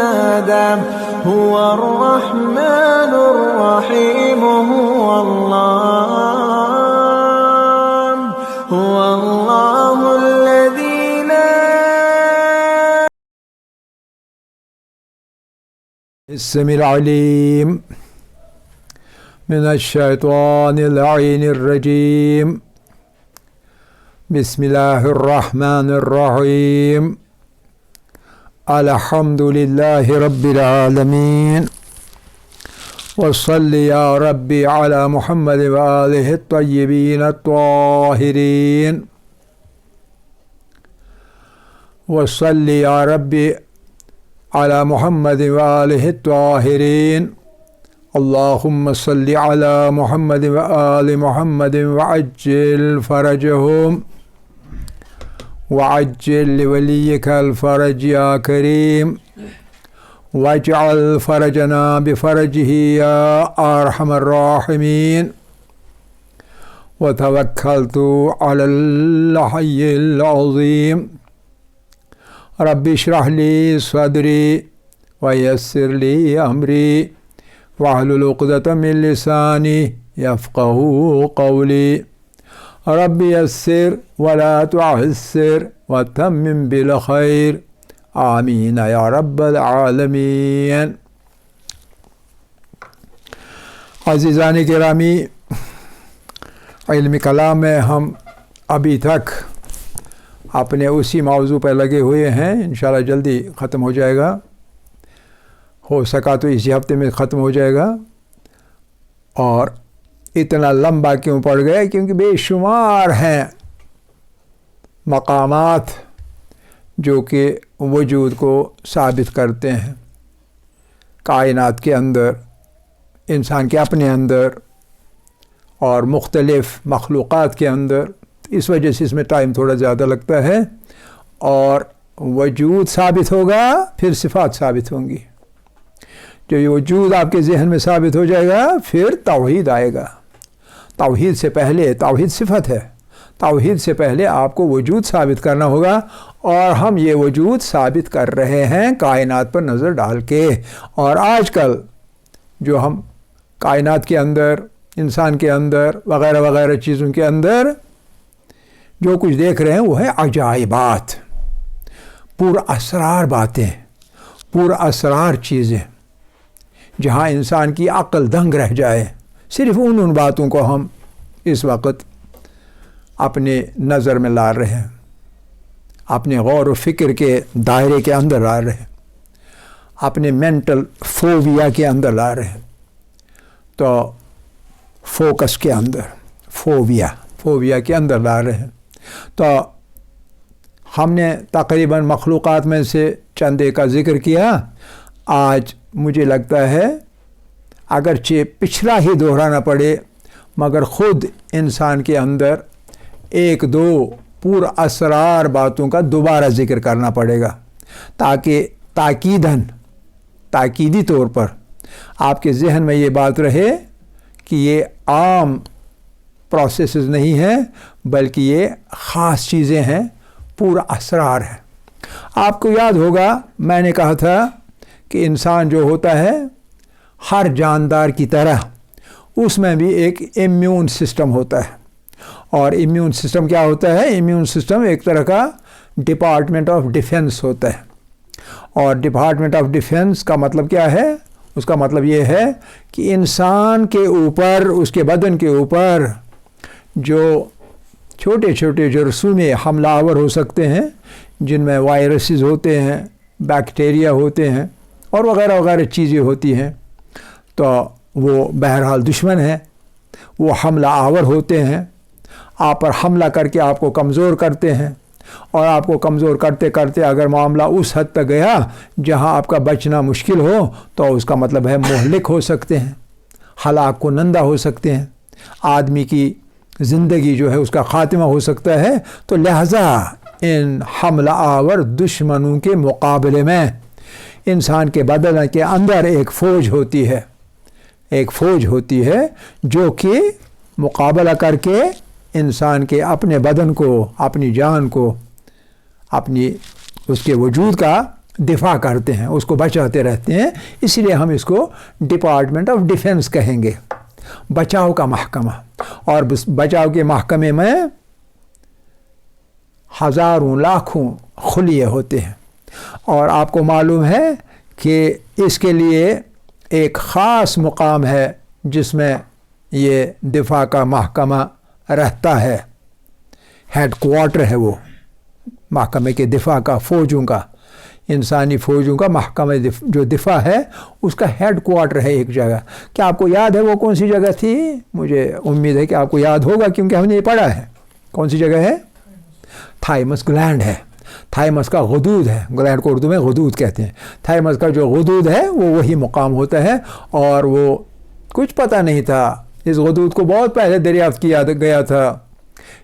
آدم هو الرحمن الرحيم هو الله الذي لا. السميع العليم من الشيطان اللعين الرجيم. بسم الله الرحمن الرحيم. الحمد لله رب العالمين. وصل يا ربي على محمد وآله الطيبين الطاهرين. وصل يا ربي على محمد وآله الطاهرين. اللهم صل على محمد وآل محمد وعجل فرجهم وعجل لوليك الفرج يا كريم واجعل فرجنا بفرجه يا أرحم الراحمين. وتوكلت على الحي العظيم. رب اشرح لي صدري ويسر لي أمري واحلل عقدة من لساني يفقهوا قولي. رب يسر ولا تعسر وتمم بالخير. آمین یا رب العالمین. عزیزان گرامی، علم کلام میں ہم ابھی تک اپنے اسی موضوع پر لگے ہوئے ہیں. انشاءاللہ جلدی ختم ہو جائے گا، ہو سکا تو اسی ہفتے میں ختم ہو جائے گا. اور اتنا لمبا کیوں پڑ گیا؟ کیونکہ بے شمار ہیں مقامات جو کہ وجود کو ثابت کرتے ہیں، کائنات کے اندر، انسان کے اپنے اندر اور مختلف مخلوقات کے اندر. اس وجہ سے اس میں ٹائم تھوڑا زیادہ لگتا ہے. اور وجود ثابت ہوگا پھر صفات ثابت ہوں گی. جو یہ وجود آپ کے ذہن میں ثابت ہو جائے گا پھر توحید آئے گا. توحید سے پہلے توحید صفت ہے. توحید سے پہلے آپ کو وجود ثابت کرنا ہوگا، اور ہم یہ وجود ثابت کر رہے ہیں کائنات پر نظر ڈال کے. اور آج کل جو ہم کائنات کے اندر، انسان کے اندر وغیرہ وغیرہ چیزوں کے اندر جو کچھ دیکھ رہے ہیں وہ ہے عجائبات، پر اسرار باتیں، پر اسرار چیزیں، جہاں انسان کی عقل دنگ رہ جائے. صرف ان باتوں کو ہم اس وقت اپنے نظر میں لا رہے ہیں، اپنے غور و فکر کے دائرے کے اندر لا رہے ہیں، اپنے مینٹل فوبیا کے اندر لا رہے ہیں. تو فوکس کے اندر، فوبیا کے اندر لا رہے ہیں. تو ہم نے تقریباً مخلوقات میں سے چندے کا ذکر کیا. آج مجھے لگتا ہے اگرچہ پچھلا ہی دہرانا پڑے، مگر خود انسان کے اندر ایک دو پر اسرار باتوں کا دوبارہ ذکر کرنا پڑے گا، تاکہ تاکیدی طور پر آپ کے ذہن میں یہ بات رہے کہ یہ عام پروسیسز نہیں ہیں، بلکہ یہ خاص چیزیں ہیں، پر اسرار ہیں. آپ کو یاد ہوگا میں نے کہا تھا کہ انسان جو ہوتا ہے ہر جاندار کی طرح اس میں بھی ایک امیون سسٹم ہوتا ہے. اور امیون سسٹم کیا ہوتا ہے؟ امیون سسٹم ایک طرح کا ڈپارٹمنٹ آف ڈیفنس ہوتا ہے. اور ڈپارٹمنٹ آف ڈیفنس کا مطلب کیا ہے؟ اس کا مطلب یہ ہے کہ انسان کے اوپر، اس کے بدن کے اوپر جو چھوٹے چھوٹے جراثیم حملہ آور ہو سکتے ہیں، جن میں وائرسز ہوتے ہیں، بیکٹیریا ہوتے ہیں اور وغیرہ وغیرہ چیزیں ہوتی ہیں، تو وہ بہرحال دشمن ہیں، وہ حملہ آور ہوتے ہیں، آپ پر حملہ کر کے آپ کو کمزور کرتے ہیں. اور آپ کو کمزور کرتے کرتے اگر معاملہ اس حد تک گیا جہاں آپ کا بچنا مشکل ہو، تو اس کا مطلب ہے مہلک ہو سکتے ہیں، ہلاک کنندہ ہو سکتے ہیں، آدمی کی زندگی جو ہے اس کا خاتمہ ہو سکتا ہے. تو لہذا ان حملہ آور دشمنوں کے مقابلے میں انسان کے بدن کے اندر ایک فوج ہوتی ہے جو کہ مقابلہ کر کے انسان کے اپنے بدن کو، اپنی جان کو، اپنی اس کے وجود کا دفاع کرتے ہیں، اس کو بچاتے رہتے ہیں، اس لیے ہم اس کو ڈپارٹمنٹ آف ڈیفنس کہیں گے، بچاؤ کا محکمہ۔ اور بچاؤ کے محکمے میں ہزاروں لاکھوں خلیے ہوتے ہیں، اور آپ کو معلوم ہے کہ اس کے لیے ایک خاص مقام ہے جس میں یہ دفاع کا محکمہ رہتا ہے، ہیڈ کوارٹر ہے وہ محکمے کے دفاع کا، فوجوں کا، انسانی فوجوں کا محکمہ جو دفاع ہے اس کا ہیڈ کوارٹر ہے ایک جگہ۔ کیا آپ کو یاد ہے وہ کون سی جگہ تھی؟ مجھے امید ہے کہ آپ کو یاد ہوگا کیونکہ ہم نے یہ پڑھا ہے۔ کون سی جگہ ہے؟ تھائمس گلینڈ ہے، تھائمس کا غدود ہے، گلینڈ کو اردو میں غدود کہتے ہیں۔ تھائمس کا جو غدود ہے وہ وہی مقام ہوتا ہے، اور وہ کچھ پتہ نہیں تھا، اس غدود کو بہت پہلے دریافت کیا گیا تھا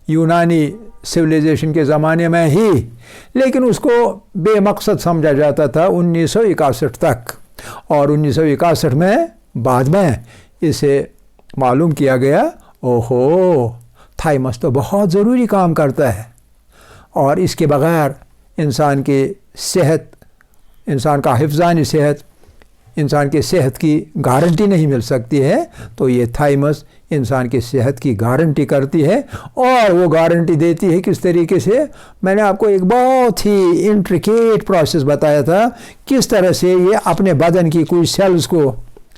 یونانی سویلائزیشن کے زمانے میں ہی، لیکن اس کو بے مقصد سمجھا جاتا تھا 1961 تک، اور 1961 میں بعد میں اسے معلوم کیا گیا اوہو تھائمس تو بہت ضروری کام کرتا ہے، اور اس کے بغیر انسان کی صحت، انسان کا حفظانی صحت، انسان کی صحت کی گارنٹی نہیں مل سکتی ہے۔ تو یہ تھائمس انسان کی صحت کی گارنٹی کرتی ہے، اور وہ گارنٹی دیتی ہے کس طریقے سے؟ میں نے آپ کو ایک بہت ہی انٹریکیٹ پروسیس بتایا تھا، کس طرح سے یہ اپنے بدن کی کچھ سیلز کو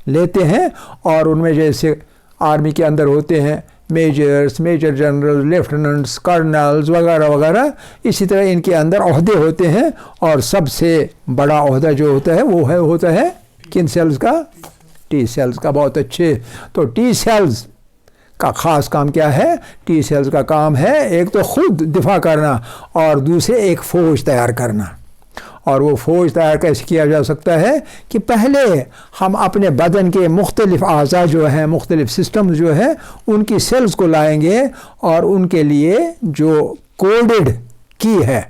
لیتے ہیں، اور ان میں جیسے آرمی کے اندر ہوتے ہیں میجرز، میجر جنرل، لیفٹیننٹس، کرنلز وغیرہ وغیرہ، اسی طرح ان کے اندر عہدے ہوتے ہیں، اور سب سے بڑا عہدہ جو ہوتا ہے وہ ہوتا ہے کن سیلز کا؟ ٹی سیلز کا۔ بہت اچھے۔ تو ٹی سیلز کا خاص کام کیا ہے؟ ٹی سیلز کا کام ہے ایک تو خود دفاع کرنا، اور دوسرے ایک فوج تیار کرنا۔ اور وہ فوج تیار کیسے کیا جا سکتا ہے کہ پہلے ہم اپنے بدن کے مختلف اعضاء جو ہیں، مختلف سسٹم جو ہیں، ان کی سیلز کو لائیں گے، اور ان کے لیے جو کوڈڈ کی ہے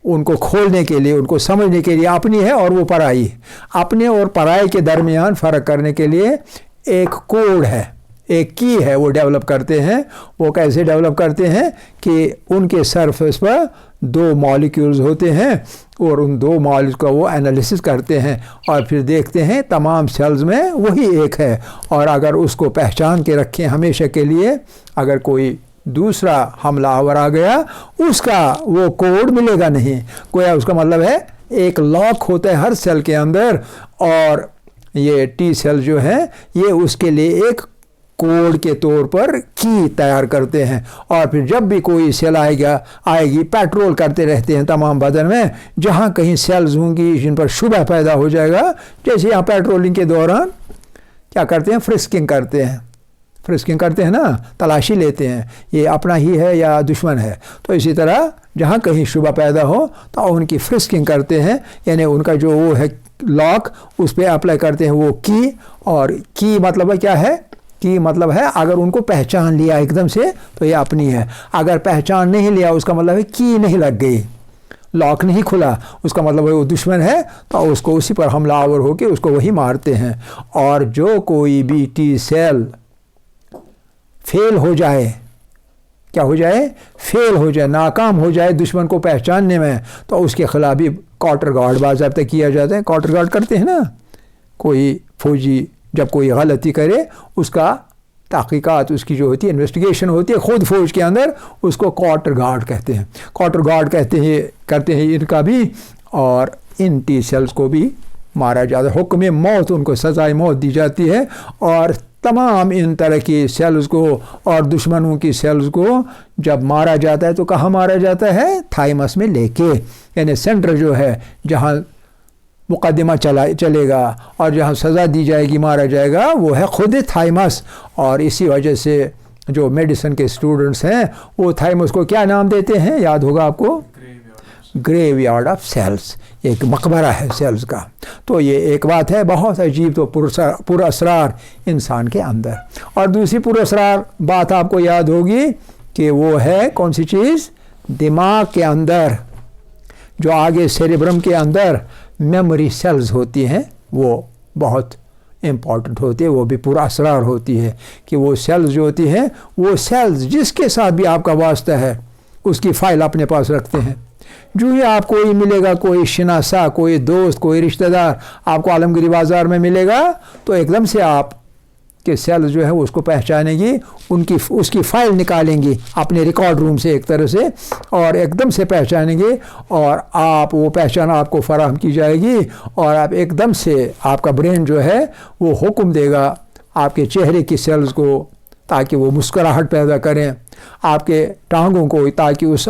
ان کو کھولنے کے لیے، ان کو سمجھنے کے لیے اپنی ہے اور وہ پرائی، اپنے اور پرائی کے درمیان فرق کرنے کے لیے ایک کوڈ ہے، ایک کی ہے، وہ ڈیولپ کرتے ہیں۔ وہ کیسے ڈیولپ کرتے ہیں کہ ان کے سرفیس پر دو مالیکیولز ہوتے ہیں، اور ان دو مالیکیولز کا وہ انالیسس کرتے ہیں، اور پھر دیکھتے ہیں تمام سیلز میں وہی ایک ہے، اور اگر اس کو پہچان کے رکھیں ہمیشہ کے لیے، اگر کوئی دوسرا حملہ آور آ گیا اس کا وہ کوڈ ملے گا نہیں، گویا اس کا مطلب ہے ایک لاک ہوتا ہے ہر سیل کے اندر، اور یہ ٹی سیل جو ہے یہ اس کے لیے ایک کوڈ کے طور پر کی تیار کرتے ہیں، اور پھر جب بھی کوئی سیل آئے گی پیٹرول کرتے رہتے ہیں تمام بدن میں، جہاں کہیں سیلز ہوں گی جن پر شبہ پیدا ہو جائے گا، جیسے یہاں پیٹرولنگ کے دوران کیا کرتے ہیں؟ فرسکنگ کرتے ہیں نا، تلاشی لیتے ہیں یہ اپنا ہی ہے یا دشمن ہے، تو اسی طرح جہاں کہیں شبہ پیدا ہو تو ان کی فرسکنگ کرتے ہیں، یعنی ان کا جو وہ ہے لاک اس پہ اپلائی کرتے ہیں وہ کی، اور کی مطلب ہے کیا ہے؟ کی مطلب ہے اگر ان کو پہچان لیا ایک دم سے تو یہ اپنی ہے، اگر پہچان نہیں لیا اس کا مطلب ہے کی نہیں لگ گئی، لاک نہیں کھلا، اس کا مطلب ہے وہ دشمن ہے، تو اس کو اسی پر حملہ آور ہو کے اس کو وہی مارتے ہیں۔ اور جو کوئی بھی ٹی سیل فیل ہو جائے، کیا ہو جائے؟ فیل ہو جائے، ناکام ہو جائے دشمن کو پہچاننے میں، تو اس کے خلاف بھی کارٹر گارڈ باضابطہ کیا جاتا ہے۔ کارٹر گارڈ کرتے ہیں نا، کوئی فوجی جب کوئی غلطی کرے اس کا تحقیقات، اس کی جو ہوتی ہے انویسٹیگیشن ہوتی ہے خود فوج کے اندر، اس کو کارٹر گارڈ کہتے ہیں، کارٹر گارڈ کرتے ہیں ان کا بھی، اور ان ٹی سیلز کو بھی مارا جاتا ہے، حکم موت، ان کو سزائے موت دی جاتی ہے۔ اور تمام ان طرح کی سیلز کو اور دشمنوں کی سیلز کو جب مارا جاتا ہے تو کہاں مارا جاتا ہے؟ تھائمس میں لے کے، یعنی سینٹر جو ہے جہاں مقدمہ چلے گا اور جہاں سزا دی جائے گی، مارا جائے گا، وہ ہے خود تھائمس۔ اور اسی وجہ سے جو میڈیسن کے اسٹوڈنٹس ہیں وہ تھائمس کو کیا نام دیتے ہیں؟ یاد ہوگا آپ کو، گریو یارڈ آف سیلز، ایک مقبرہ ہے سیلز کا۔ تو یہ ایک بات ہے بہت عجیب، تو پر اسرار انسان کے اندر۔ اور دوسری پر اسرار بات آپ کو یاد ہوگی کہ وہ ہے کون سی چیز؟ دماغ کے اندر جو آگے سیریبرم کے اندر میموری سیلز ہوتی ہیں، وہ بہت امپورٹنٹ ہوتی ہے، وہ بھی پر اسرار ہوتی ہے کہ وہ سیلز جو ہوتی ہیں، وہ سیلز جس کے ساتھ بھی آپ کا واسطہ ہے اس کی فائل اپنے پاس رکھتے ہیں۔ جو ہی آپ کوئی ملے گا، کوئی شناسا، کوئی دوست، کوئی رشتہ دار آپ کو عالمگیری بازار میں ملے گا تو ایک دم سے آپ کے سیل جو ہے وہ اس کو پہچانیں گی، اس کی فائل نکالیں گی اپنے ریکارڈ روم سے ایک طرح سے، اور ایک دم سے پہچانیں گے، اور آپ وہ پہچان آپ کو فراہم کی جائے گی، اور آپ ایک دم سے آپ کا برین جو ہے وہ حکم دے گا آپ کے چہرے کی سیلز کو تاکہ وہ مسکراہٹ پیدا کریں، آپ کے ٹانگوں کو تاکہ اس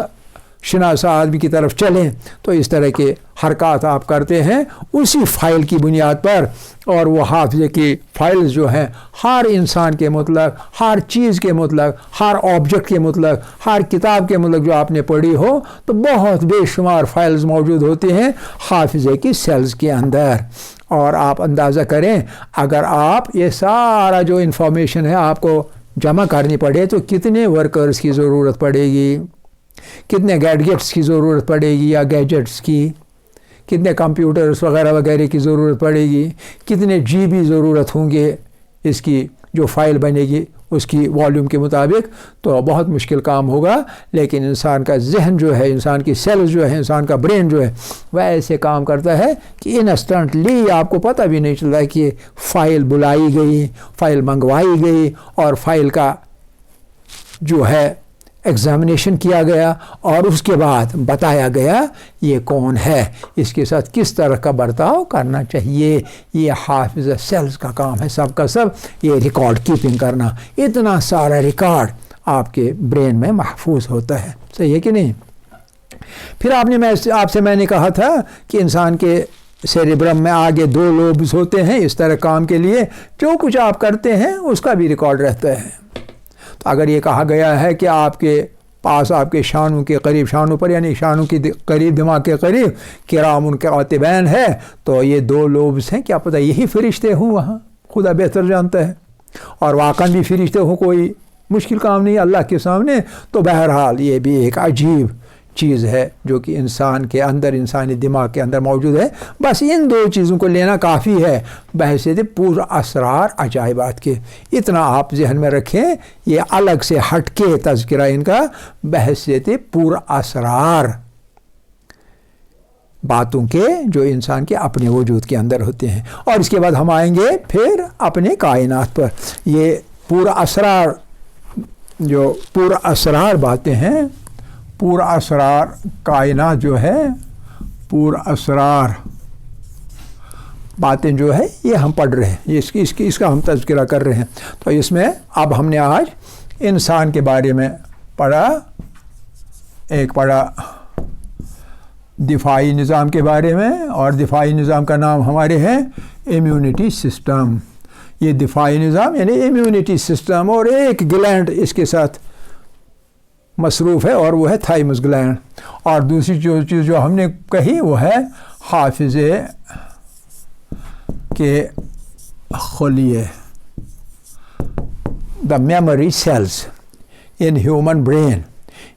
شناسا آدمی کی طرف چلیں۔ تو اس طرح کے حرکات آپ کرتے ہیں اسی فائل کی بنیاد پر، اور وہ حافظے کی فائلز جو ہیں ہر انسان کے متعلق، ہر چیز کے متعلق، ہر آبجیکٹ کے متعلق، ہر کتاب کے متعلق جو آپ نے پڑھی ہو، تو بہت بے شمار فائلز موجود ہوتے ہیں حافظے کی سیلز کے اندر۔ اور آپ اندازہ کریں اگر آپ یہ سارا جو انفارمیشن ہے آپ کو جمع کرنی پڑے تو کتنے ورکرز کی ضرورت پڑے گی، کتنے گیڈجٹس کی ضرورت پڑے گی یا گیجٹس کی، کتنے کمپیوٹرز وغیرہ وغیرہ کی ضرورت پڑے گی، کتنے جی بی ضرورت ہوں گے اس کی جو فائل بنے گی اس کی والیوم کے مطابق، تو بہت مشکل کام ہوگا۔ لیکن انسان کا ذہن جو ہے، انسان کی سیلز جو ہے، انسان کا برین جو ہے وہ ایسے کام کرتا ہے کہ انسٹنٹلی آپ کو پتہ بھی نہیں چلتا کہ فائل بلائی گئی، فائل منگوائی گئی، اور فائل کا جو ہے ایگزامینیشن کیا گیا، اور اس کے بعد بتایا گیا یہ کون ہے، اس کے ساتھ کس طرح کا برتاؤ کرنا چاہیے۔ یہ حافظہ سیلز کا کام ہے، سب کا سب یہ ریکارڈ کیپنگ کرنا۔ اتنا سارا ریکارڈ آپ کے برین میں محفوظ ہوتا ہے، صحیح ہے کہ نہیں؟ پھر آپ سے میں نے کہا تھا کہ انسان کے سیریبرم میں آگے 2 لوبز ہوتے ہیں اس طرح کام کے لیے، جو کچھ آپ کرتے ہیں اس کا بھی ریکارڈ رہتا ہے۔ تو اگر یہ کہا گیا ہے کہ آپ کے پاس آپ کے شانوں کے قریب، شانوں پر یعنی شانوں کے قریب، دماغ کے قریب کرام کاتبین ہے، تو یہ 2 لوبز ہیں، کیا پتہ یہی فرشتے ہوں وہاں، خدا بہتر جانتا ہے، اور واقعاً بھی فرشتے ہوں، کوئی مشکل کام نہیں اللہ کے سامنے۔ تو بہرحال یہ بھی ایک عجیب چیز ہے جو کہ انسان کے اندر، انسانی دماغ کے اندر موجود ہے۔ بس ان 2 چیزوں کو لینا کافی ہے بحیثیت پورا اسرار عجائبات کے۔ اتنا آپ ذہن میں رکھیں، یہ الگ سے ہٹ کے تذکرہ ان کا بحیثیت پورا اسرار باتوں کے جو انسان کے اپنے وجود کے اندر ہوتے ہیں۔ اور اس کے بعد ہم آئیں گے پھر اپنے کائنات پر۔ یہ پورا اسرار، جو پورا اسرار باتیں ہیں، پورا اسرار کائنات جو ہے، پورا اسرار باتیں جو ہے یہ ہم پڑھ رہے ہیں، اس کا ہم تذکرہ کر رہے ہیں۔ تو اس میں اب ہم نے آج انسان کے بارے میں پڑھا، ایک پڑھا دفاعی نظام کے بارے میں، اور دفاعی نظام کا نام ہمارے ہے امیونٹی سسٹم۔ یہ دفاعی نظام یعنی امیونٹی سسٹم، اور ایک گلینڈ اس کے ساتھ مصروف ہے اور وہ ہے تھائمس گلینڈ۔ اور دوسری چیز جو ہم نے کہی وہ ہے حافظے کے خلیے، the memory cells in human brain.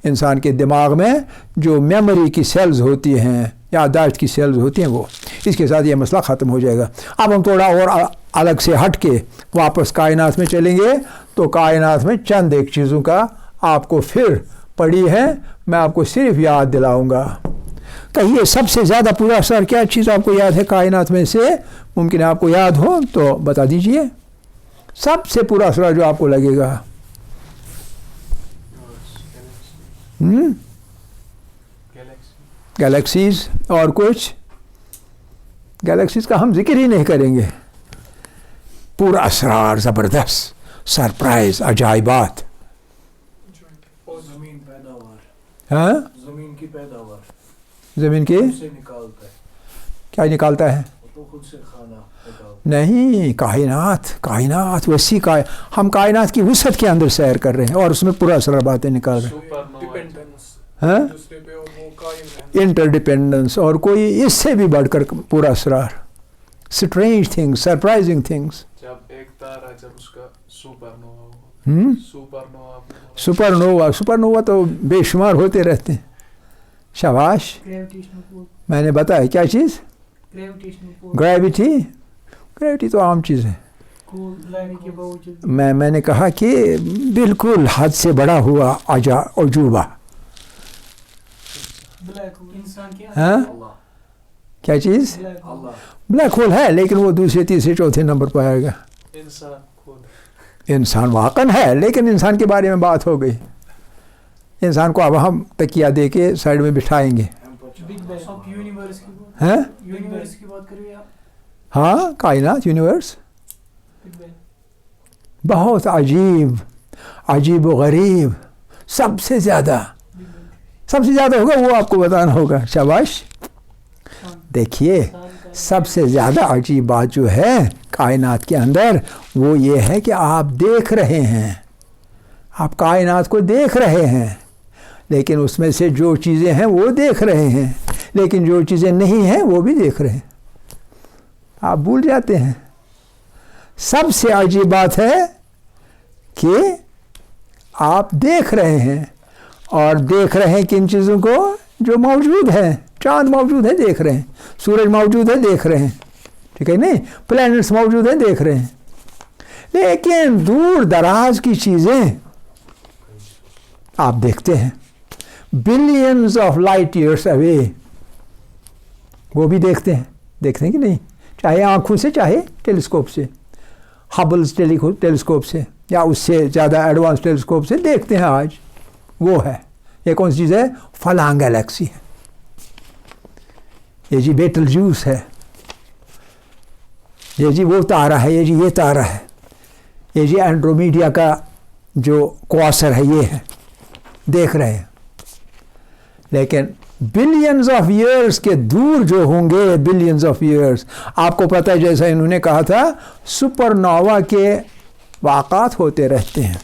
انسان کے دماغ میں جو میموری کی سیلز ہوتی ہیں، یادداشت کی سیلز ہوتی ہیں، وہ اس کے ساتھ یہ مسئلہ ختم ہو جائے گا۔ اب ہم تھوڑا اور الگ سے ہٹ کے واپس کائنات میں چلیں گے، تو کائنات میں چند ایک چیزوں کا آپ کو پھر پڑھی ہے، میں آپ کو صرف یاد دلاؤں گا۔ کہیے سب سے زیادہ پورا اثر کیا چیز آپ کو یاد ہے کائنات میں سے؟ ممکن ہے آپ کو یاد ہو تو بتا دیجئے، سب سے پورا اثر جو آپ کو لگے گا۔ گلیکسیز، اور کچھ گلیکسیز کا ہم ذکر ہی نہیں کریں گے۔ پورا اسرار، زبردست، سرپرائز، عجائبات۔ ہاں، زمین کی پیداوار، زمین کی سے نکالتا ہے، کیا نکالتا ہے؟ تو خود سے کھانا پیدا ہوتا نہیں، کائنات وسیع ہم کائنات کی وسعت کے اندر سیر کر رہے ہیں اور اس میں پورا اسرار باتیں نکال رہے ہیں۔ ہاں، دوسرے پہ وہ قائم رہنا، انٹر ڈیپینڈنس، اور کوئی اس سے بھی بڑھ کر پورا اسرار، سٹرینج تھنگس، سرپرائزنگ تھنگس۔ جب ایک تارہ جب اس کا سپر نووا ہو، سپر نووا تو بے شمار ہوتے رہتے ہیں۔ شاباش، میں نے بتایا کیا چیز؟ گریویٹی تو عام چیز ہے۔ میں نے کہا کہ بالکل حد سے بڑا ہوا عجوبہ، ہاں اللہ کیا چیز؟ اللہ بلیک ہول ہے لیکن وہ دوسرے تیسرے چوتھے نمبر پر آئے گا. انسان خود انسان واقعا ہے لیکن انسان کے بارے میں بات ہو گئی. انسان کو اب ہم تکیہ دے کے سائڈ میں بٹھائیں گے. آپ یونیورس کی بات ہیں یونیورس کی بات کر رہے ہیں آپ ہاں کائنات یونیورس بہت عجیب و غریب. سب سے زیادہ ہوگا وہ آپ کو بتانا ہوگا. شاباش. دیکھیے سب سے زیادہ عجیب بات جو ہے کائنات کے اندر وہ یہ ہے کہ آپ دیکھ رہے ہیں, آپ کائنات کو دیکھ رہے ہیں لیکن اس میں سے جو چیزیں ہیں وہ دیکھ رہے ہیں لیکن جو چیزیں نہیں ہیں وہ بھی دیکھ رہے ہیں. آپ بھول جاتے ہیں. سب سے عجیب بات ہے کہ آپ دیکھ رہے ہیں اور دیکھ رہے ہیں کن چیزوں کو جو موجود ہے. چاند موجود ہے دیکھ رہے ہیں, سورج موجود ہے دیکھ رہے ہیں, ٹھیک ہے نہیں, پلینٹس موجود ہیں دیکھ رہے ہیں, لیکن دور دراز کی چیزیں آپ دیکھتے ہیں بلینز آف لائٹ ایئرس اوے, وہ بھی دیکھتے ہیں کہ نہیں, چاہے آنکھوں سے چاہے ٹیلیسکوپ سے, ہبلز ٹیلیسکوپ سے یا اس سے زیادہ ایڈوانس ٹیلیسکوپ سے دیکھتے ہیں. آج وہ ہے یہ کون سی چیز ہے؟ فلاں گلیکسی ہے, یہ جی بیٹل جوس ہے, یہ جی وہ تارہ ہے, یہ جی یہ تارہ ہے, یہ جی اینڈرومیڈیا کا جو کواسر ہے یہ ہے, دیکھ رہے ہیں. لیکن بلینز آف ایئرس کے دور جو ہوں گے, بلینز آف ایئرس, آپ کو پتہ ہے جیسا انہوں نے کہا تھا سپر نووا کے واقعات ہوتے رہتے ہیں,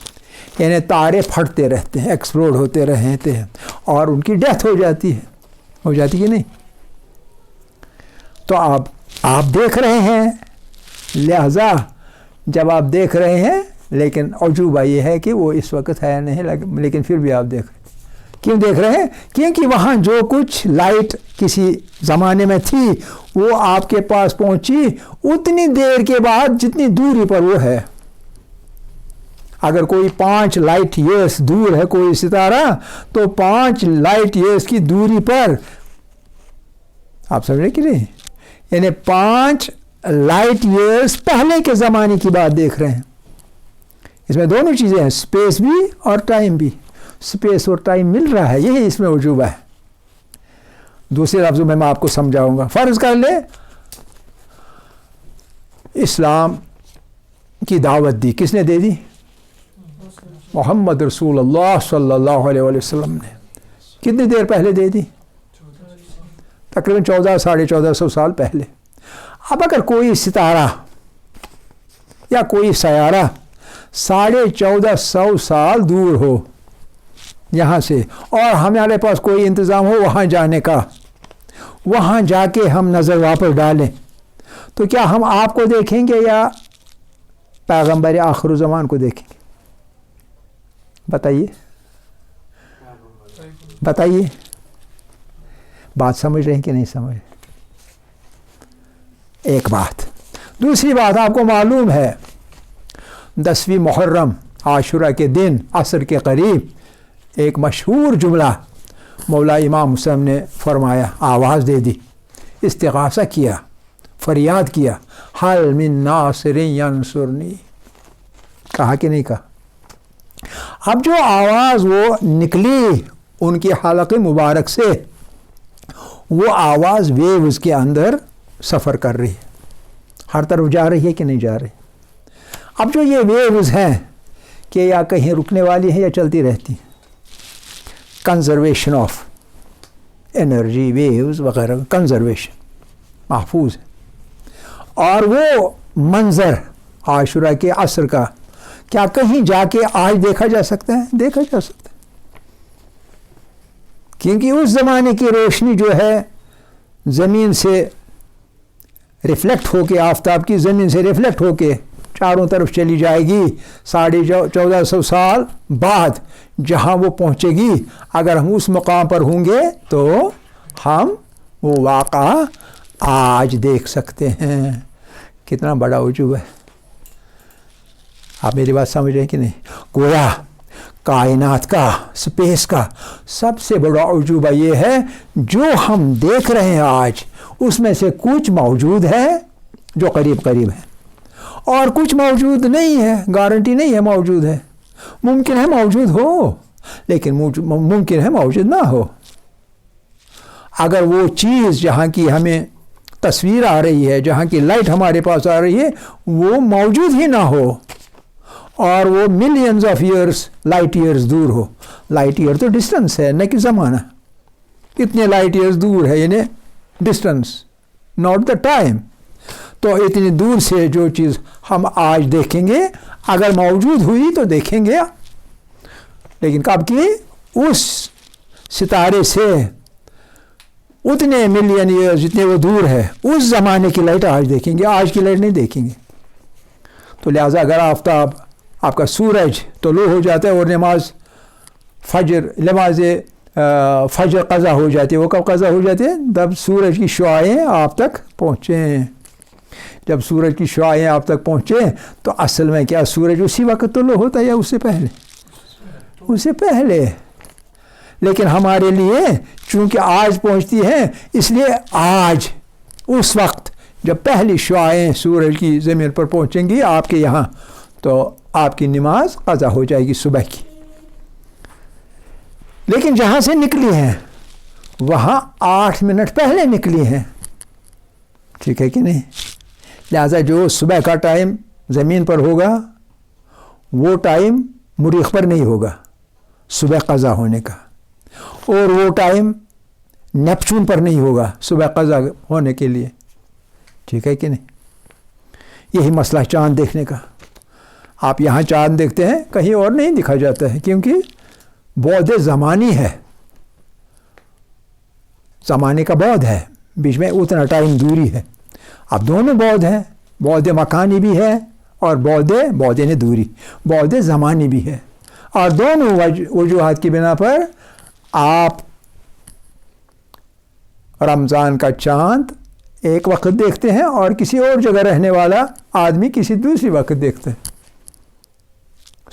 یعنی تارے پھٹتے رہتے ہیں, ایکسپلوڈ ہوتے رہتے ہیں اور ان کی ڈیتھ ہو جاتی کہ نہیں. تو آپ دیکھ رہے ہیں, لہذا جب آپ دیکھ رہے ہیں لیکن عجوبہ یہ ہے کہ وہ اس وقت ہے نہیں, لیکن پھر بھی آپ دیکھ رہے ہیں. کیوں دیکھ رہے ہیں؟ کیونکہ وہاں جو کچھ لائٹ کسی زمانے میں تھی وہ آپ کے پاس پہنچی اتنی دیر کے بعد جتنی دوری پر وہ ہے. اگر کوئی 5 لائٹ ایئرس دور ہے کوئی ستارہ تو 5 لائٹ ایئرس کی دوری پر آپ سمجھ رہے کہ نہیں, یعنی 5 لائٹ ایئرس پہلے کے زمانے کی بات دیکھ رہے ہیں. اس میں دونوں چیزیں ہیں, اسپیس بھی اور ٹائم بھی. اسپیس اور ٹائم مل رہا ہے, یہی اس میں عجوبہ ہے. دوسرے لفظوں میں آپ کو سمجھاؤں گا. فرض کر لیں اسلام کی دعوت دی, کس نے دے دی؟ محمد رسول اللہ صلی اللہ علیہ وسلم نے. کتنی دیر پہلے دے دی؟ تقریباً 1400 سال پہلے. اب اگر کوئی ستارہ یا کوئی سیارہ 1450 سال دور ہو یہاں سے اور ہمارے پاس کوئی انتظام ہو وہاں جانے کا, وہاں جا کے ہم نظر واپس ڈالیں تو کیا ہم آپ کو دیکھیں گے یا پیغمبر آخر الزمان کو دیکھیں گے؟ بتائیے بات سمجھ رہے ہیں کہ نہیں سمجھ؟ ایک بات. دوسری بات آپ کو معلوم ہے 10ویں محرم عاشورہ کے دن عصر کے قریب ایک مشہور جملہ مولا امام حسین نے فرمایا, آواز دے دی, استغاثہ کیا, فریاد کیا, حل من ناصر ینصرنی, کہا کہ نہیں کہا؟ اب جو آواز وہ نکلی ان کی حلق مبارک سے, وہ آواز ویوز کے اندر سفر کر رہی ہے, ہر طرف جا رہی ہے کہ نہیں جا رہی؟ اب جو یہ ویوز ہیں کہ یا کہیں رکنے والی ہیں یا چلتی رہتی ہیں, کنزرویشن آف انرجی ویوز وغیرہ, کنزرویشن محفوظ ہے. اور وہ منظر عاشورہ کے عصر کا کیا کہیں جا کے آج دیکھا جا سکتا ہے؟ دیکھا جا سکتا ہے, کیونکہ اس زمانے کی روشنی جو ہے زمین سے ریفلیکٹ ہو کے, آفتاب کی زمین سے ریفلیکٹ ہو کے چاروں طرف چلی جائے گی. 1450 سال بعد جہاں وہ پہنچے گی, اگر ہم اس مقام پر ہوں گے تو ہم وہ واقعہ آج دیکھ سکتے ہیں. کتنا بڑا عجوبہ ہے. آپ میری بات سمجھ رہے ہیں کہ نہیں؟ گویا کائنات کا، سپیس کا سب سے بڑا عجوبہ یہ ہے جو ہم دیکھ رہے ہیں آج، اس میں سے کچھ موجود ہے جو قریب قریب ہے، اور کچھ موجود نہیں ہے، گارنٹی نہیں ہے موجود ہے، ممکن ہے موجود ہو لیکن ممکن ہے موجود نہ ہو۔ اگر وہ چیز جہاں کی ہمیں تصویر آ رہی ہے، جہاں کی لائٹ ہمارے پاس آ رہی ہے، وہ موجود ہی نہ ہو اور وہ millions of years, light years دور ہو۔ لائٹ ایئر تو ڈسٹنس ہے نہ کہ زمانہ، کتنے لائٹ ایئرس دور ہے، یعنی ڈسٹنس ناٹ دا ٹائم۔ تو اتنی دور سے جو چیز ہم آج دیکھیں گے اگر موجود ہوئی تو دیکھیں گے، لیکن کب کی؟ اس ستارے سے اتنے ملین ایئر جتنے وہ دور ہے، اس زمانے کی لائٹ آج دیکھیں گے، آج کی لائٹ نہیں دیکھیں گے۔ تو لہٰذا اگر آفتاب، آپ کا سورج طلوع ہو جاتا ہے اور نماز فجر قضا ہو جاتی ہے، وہ کب قضا ہو جاتی ہے؟ جب سورج کی شعاعیں آپ تک پہنچیں۔ جب سورج کی شعاعیں آپ تک پہنچیں تو اصل میں کیا سورج اسی وقت طلوع ہوتا ہے یا اس سے پہلے؟ اس سے پہلے۔ لیکن ہمارے لیے چونکہ آج پہنچتی ہے، اس لیے آج اس وقت جب پہلی شعاعیں سورج کی زمین پر پہنچیں گی آپ کے یہاں، تو آپ کی نماز قضا ہو جائے گی صبح کی۔ لیکن جہاں سے نکلی ہیں وہاں 8 منٹ پہلے نکلی ہیں، ٹھیک ہے کہ نہیں؟ لہذا جو صبح کا ٹائم زمین پر ہوگا وہ ٹائم مریخ پر نہیں ہوگا صبح قضا ہونے کا، اور وہ ٹائم نیپچون پر نہیں ہوگا صبح قضا ہونے کے لیے، ٹھیک ہے کہ نہیں؟ یہی مسئلہ چاند دیکھنے کا۔ آپ یہاں چاند دیکھتے ہیں، کہیں اور نہیں دکھا جاتا ہے، کیونکہ بعد زمانی ہے، زمانے کا بعد ہے، بیچ میں اتنا ٹائم دوری ہے۔ اب دونوں بعد ہیں، بعد مکانی بھی ہے اور بعد نے دوری، بعد زمانی بھی ہے، اور دونوں وجوہات کی بنا پر آپ رمضان کا چاند ایک وقت دیکھتے ہیں اور کسی اور جگہ رہنے والا آدمی کسی دوسری وقت دیکھتے ہیں،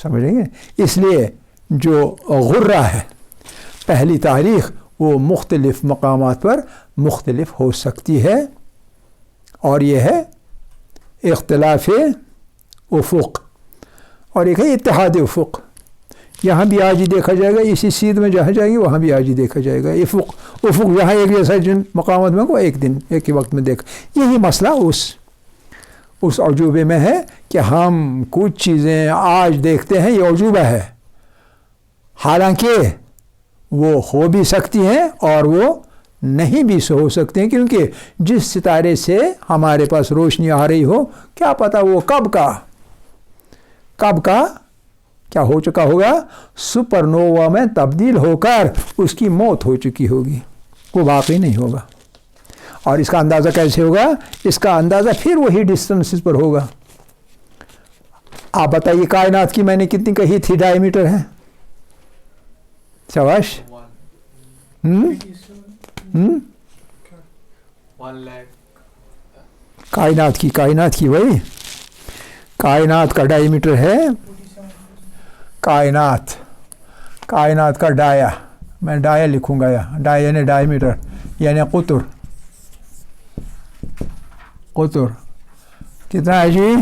سمجھیں گے؟ اس لیے جو غرہ ہے پہلی تاریخ وہ مختلف مقامات پر مختلف ہو سکتی ہے، اور یہ ہے اختلاف افق، اور ایک ہے اتحاد افق۔ یہاں بھی آج ہی دیکھا جائے گا، اسی سیدھ میں جہاں جائیں گے وہاں بھی آج ہی دیکھا جائے گا۔ افق جہاں ایک جیسا جن مقامات میں وہ ایک دن ایک ہی وقت میں دیکھ، یہی مسئلہ اس عجوبے میں ہے کہ ہم کچھ چیزیں آج دیکھتے ہیں، یہ عجوبہ ہے، حالانکہ وہ ہو بھی سکتی ہیں اور وہ نہیں بھی ہو سکتے ہیں، کیونکہ جس ستارے سے ہمارے پاس روشنی آ رہی ہو کیا پتہ وہ کب کا کیا ہو چکا ہوگا، سپر نووا میں تبدیل ہو کر اس کی موت ہو چکی ہوگی، وہ باقی نہیں ہوگا۔ اور اس کا اندازہ کیسے ہوگا؟ اس کا اندازہ پھر وہی ڈسٹنسز پر ہوگا۔ آپ بتائیے کائنات کی میں نے کتنی کہی تھی ڈائی میٹر ہے؟ شاباش۔ کائنات کی وہی کائنات کا ڈائی میٹر ہے، کائنات کا ڈایا، میں ڈایا لکھوں گا، ڈایا یعنی ڈائی میٹر یعنی قطر کتنا ہے جی؟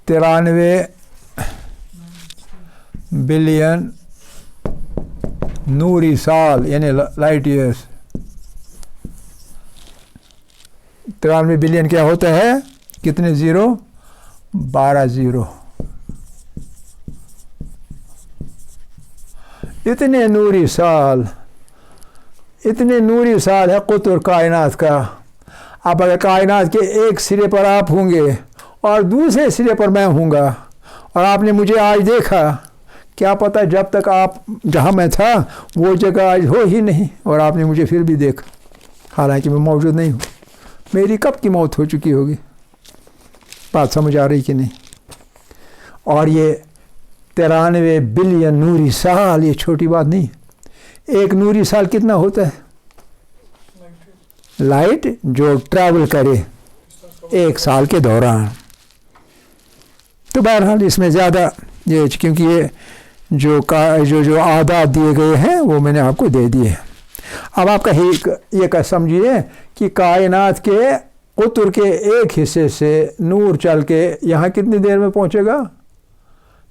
93 بلین نوری سال یعنی لائٹ ایئرس۔ 93 بلین کیا ہوتا ہے؟ کتنے زیرو؟ 12 زیرو۔ اتنے نوری سال ہے قطر کائنات کا۔ اب اگر کائنات کے ایک سرے پر آپ ہوں گے اور دوسرے سرے پر میں ہوں گا، اور آپ نے مجھے آج دیکھا، کیا پتہ جب تک آپ جہاں میں تھا وہ جگہ آج ہو ہی نہیں، اور آپ نے مجھے پھر بھی دیکھا حالانکہ میں موجود نہیں ہوں، میری کب کی موت ہو چکی ہوگی؟ بات سمجھ آ رہی کہ نہیں؟ اور یہ 93 بلین نوری سال یہ چھوٹی بات نہیں ہے۔ ایک نوری سال کتنا ہوتا ہے؟ لائٹ جو ٹریول کرے ایک سال کے دوران۔ تو بہرحال اس میں زیادہ یہ کیونکہ یہ جو عادات دیے گئے ہیں وہ میں نے آپ کو دے دیے ہیں. اب آپ کا یہ سمجھیے کہ کائنات کے قطر کے ایک حصے سے نور چل کے یہاں کتنی دیر میں پہنچے گا؟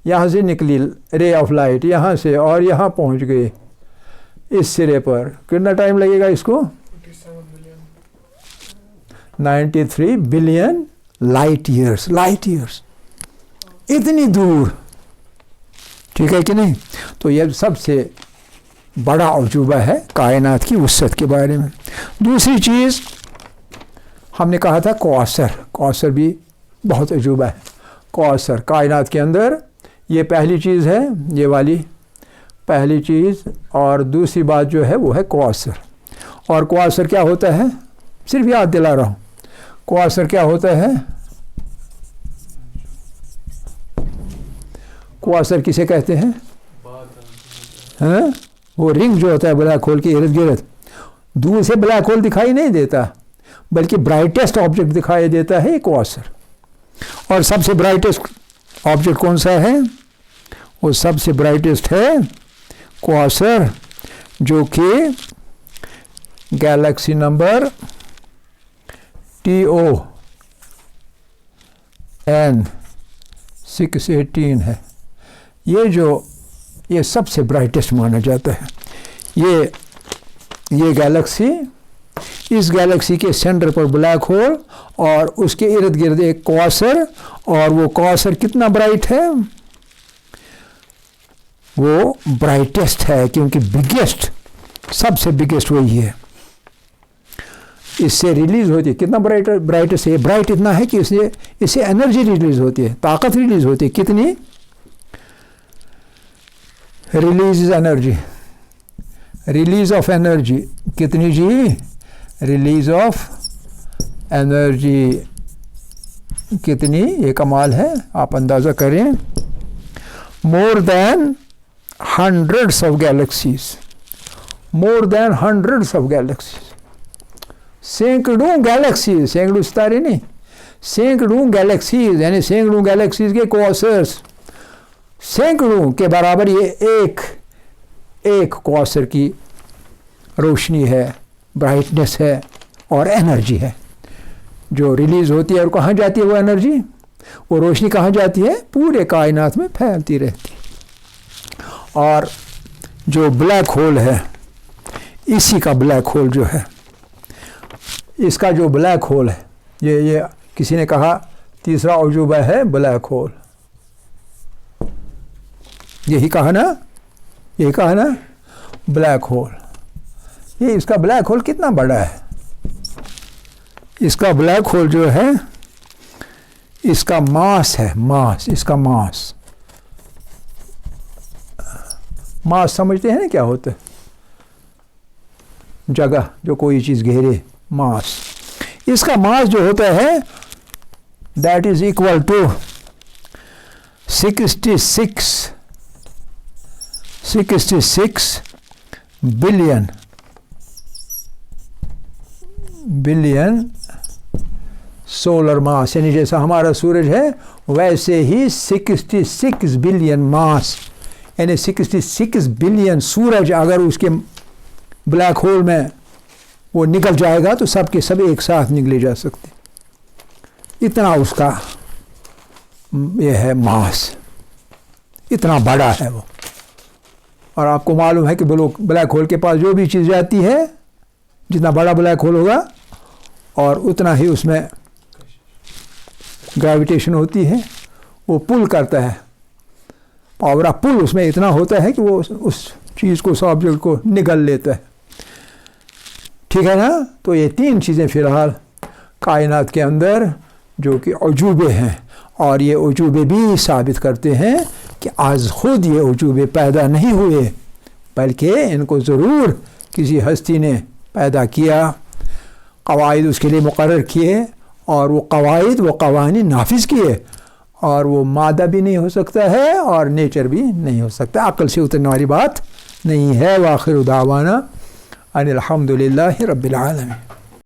یہاں سے نکلی رے آف لائٹ یہاں سے اور یہاں پہنچ گئی اس سرے پر، کتنا ٹائم لگے گا اس کو؟ 93 بلین لائٹ ایئرس، اتنی دور. ٹھیک ہے کہ نہیں؟ تو یہ سب سے بڑا عجوبہ ہے کائنات کی وسعت کے بارے میں. دوسری چیز ہم نے کہا تھا کوثر بھی بہت عجوبہ ہے. کوثر کائنات کے اندر یہ پہلی چیز ہے، یہ والی پہلی چیز. اور دوسری بات جو ہے وہ ہے کوثر. اور کوثر کیا ہوتا ہے؟ صرف یاد دلا رہا ہوں. کوثر کیا ہوتا ہے؟ کوثر کسے کہتے ہیں؟ ہاں، وہ رنگ جو ہوتا ہے بلیک ہول کے ارد گرد، دور سے بلیک ہول دکھائی نہیں دیتا بلکہ برائٹسٹ آبجیکٹ دکھائی دیتا ہے، یہ کوثر. اور سب سے برائٹسٹ آبجیکٹ کون سا ہے؟ وہ سب سے برائٹسٹ ہے کوثر، جو کہ گیلیکسی نمبر TON 618 ہے. یہ سب سے برائٹسٹ مانا جاتا ہے. یہ گیلیکسی، اس گیلیکسی کے سینٹر پر بلیک ہول اور اس کے ارد گرد ایک کوثر. اور وہ کوثر کتنا برائٹ ہے؟ وہ برائٹسٹ ہے کیونکہ بگیسٹ، سب سے بگیسٹ وہی ہے. اس سے ریلیز ہوتی ہے، کتنا برائٹسٹ ہے؟ برائٹ اتنا ہے کہ اس سے انرجی ریلیز ہوتی ہے، طاقت ریلیز ہوتی ہے. کتنی release energy? Release of energy کتنی جی؟ ریلیز آف انرجی کتنی؟ یہ کمال ہے، آپ اندازہ کریں. More than hundreds of galaxies, more than hundreds of galaxies, سینکڑوں گیلیکسیز، سینکڑوں ستارے نہیں، سینکڑوں گیلیکسیز، یعنی سینکڑوں گیلیکسیز کے کوثرز، سینکڑوں کے برابر یہ ایک کوثر کی روشنی ہے، برائٹنس ہے اور انرجی ہے جو ریلیز ہوتی ہے. اور کہاں جاتی ہے وہ انرجی؟ وہ روشنی کہاں جاتی ہے؟ پورے کائنات میں پھیلتی رہتی ہے. اور جو بلیک ہول ہے، اسی کا بلیک ہول جو ہے، اس کا جو بلیک ہول ہے، یہ کسی نے کہا تیسرا عجوبہ ہے بلیک ہول. یہی کہا نا بلیک ہول. یہ اس کا بلیک ہول کتنا بڑا ہے؟ اس کا بلیک ہول جو ہے، اس کا ماس ہے، اس کا ماس سمجھتے ہیں نا کیا ہوتا ہے؟ جگہ جو کوئی چیز گھیرے، ماس. اس کا ماس جو ہوتا ہے that is equal to 66 billion solar mass. یعنی جیسا ہمارا سورج ہے ویسے ہی 66 بلین ماس، یعنی 66 بلین سورج اگر اس کے بلیک ہول میں وہ نکل جائے گا تو سب کے سب ایک ساتھ نکلے جا سکتے. اتنا اس کا یہ ہے ماس، اتنا بڑا ہے وہ. اور آپ کو معلوم ہے کہ بلیک ہول کے پاس جو بھی چیز جاتی ہے، جتنا بڑا بلیک ہول ہوگا اور اتنا ہی اس میں گریویٹیشن ہوتی ہے، وہ پل کرتا ہے. پاور آف پل اس میں اتنا ہوتا ہے کہ وہ اس چیز کو، اس آبجیکٹ کو نگل لیتا ہے. ٹھیک ہے نا؟ تو یہ تین چیزیں فی الحال کائنات کے اندر جو کہ عجوبے ہیں، اور یہ عجوبے بھی ثابت کرتے ہیں کہ آج خود یہ عجوبے پیدا نہیں ہوئے بلکہ ان کو ضرور کسی ہستی نے پیدا کیا، قواعد اس کے لیے مقرر کیے اور وہ قواعد، وہ قوانین نافذ کیے. اور وہ مادہ بھی نہیں ہو سکتا ہے اور نیچر بھی نہیں ہو سکتا، عقل سے اترنے والی بات نہیں ہے. وآخر دعوانا ان الحمد للہ رب العالمین.